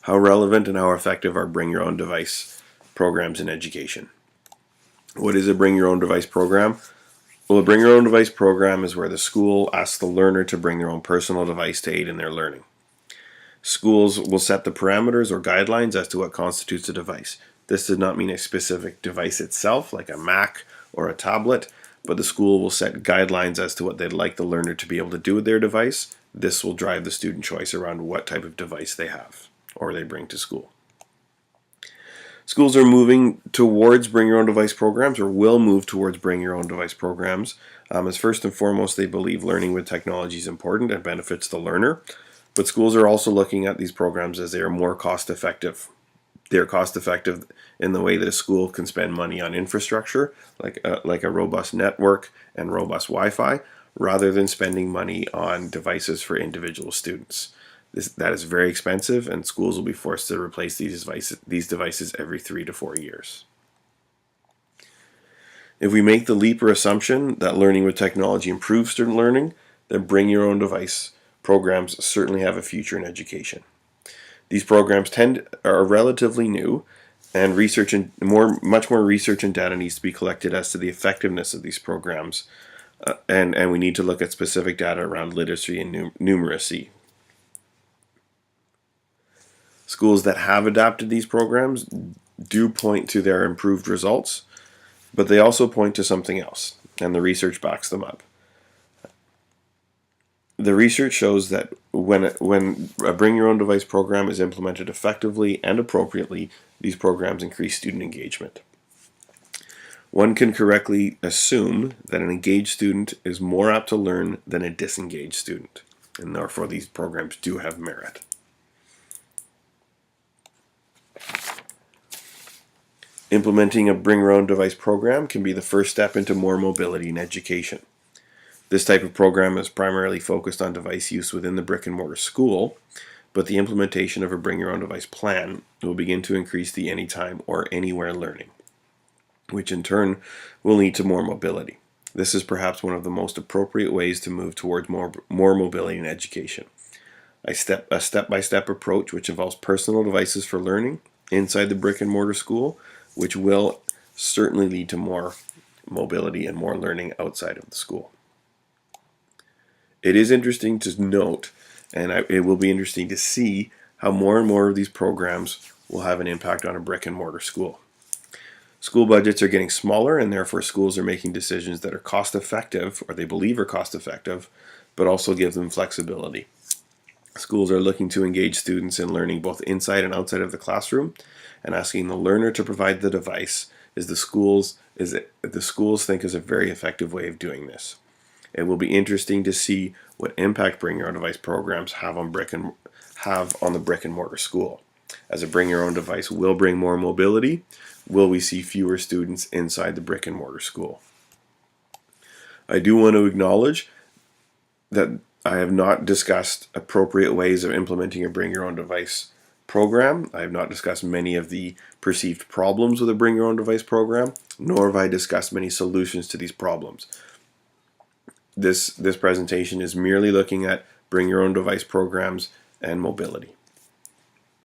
How relevant and how effective are bring your own device programs in education? What is a bring your own device program? Well, a bring your own device program is where the school asks the learner to bring their own personal device to aid in their learning. Schools will set the parameters or guidelines as to what constitutes a device. This does not mean a specific device itself, like a Mac or a tablet, but the school will set guidelines as to what they'd like the learner to be able to do with their device. This will drive the student choice around what type of device they have or they bring to school. Schools are moving towards bring your own device programs, or will move towards bring your own device programs, as first and foremost they believe learning with technology is important and benefits the learner. But schools are also looking at these programs as they are more cost effective. They're cost effective in the way that a school can spend money on infrastructure, like a robust network and robust Wi-Fi, rather than spending money on devices for individual students. That is very expensive, and schools will be forced to replace these devices every 3 to 4 years. If we make the leap or assumption that learning with technology improves student learning, then bring your own device programs certainly have a future in education. These programs are relatively new, and much more research and data needs to be collected as to the effectiveness of these programs, and we need to look at specific data around literacy and numeracy. Schools that have adapted these programs do point to their improved results, but they also point to something else, and the research backs them up. The research shows that when a bring your own device program is implemented effectively and appropriately, these programs increase student engagement. One can correctly assume that an engaged student is more apt to learn than a disengaged student, and therefore these programs do have merit. Implementing a bring your own device program can be the first step into more mobility in education. This type of program is primarily focused on device use within the brick and mortar school, but the implementation of a bring your own device plan will begin to increase the anytime or anywhere learning, which in turn will lead to more mobility. This is perhaps one of the most appropriate ways to move towards more mobility in education. A step-by-step approach which involves personal devices for learning inside the brick and mortar school, which will certainly lead to more mobility and more learning outside of the school. It is interesting to note, and it will be interesting to see how more and more of these programs will have an impact on a brick and mortar school. School budgets are getting smaller, and therefore schools are making decisions that are cost effective, or they believe are cost effective, but also give them flexibility. Schools are looking to engage students in learning both inside and outside of the classroom, and asking the learner to provide the device the schools think is a very effective way of doing this. It will be interesting to see what impact bring your own device programs have on the brick and mortar school. As a bring your own device will bring more mobility, will we see fewer students inside the brick and mortar school? I do want to acknowledge that I have not discussed appropriate ways of implementing a bring your own device program. I have not discussed many of the perceived problems with a bring your own device program, nor have I discussed many solutions to these problems. This presentation is merely looking at bring your own device programs and mobility.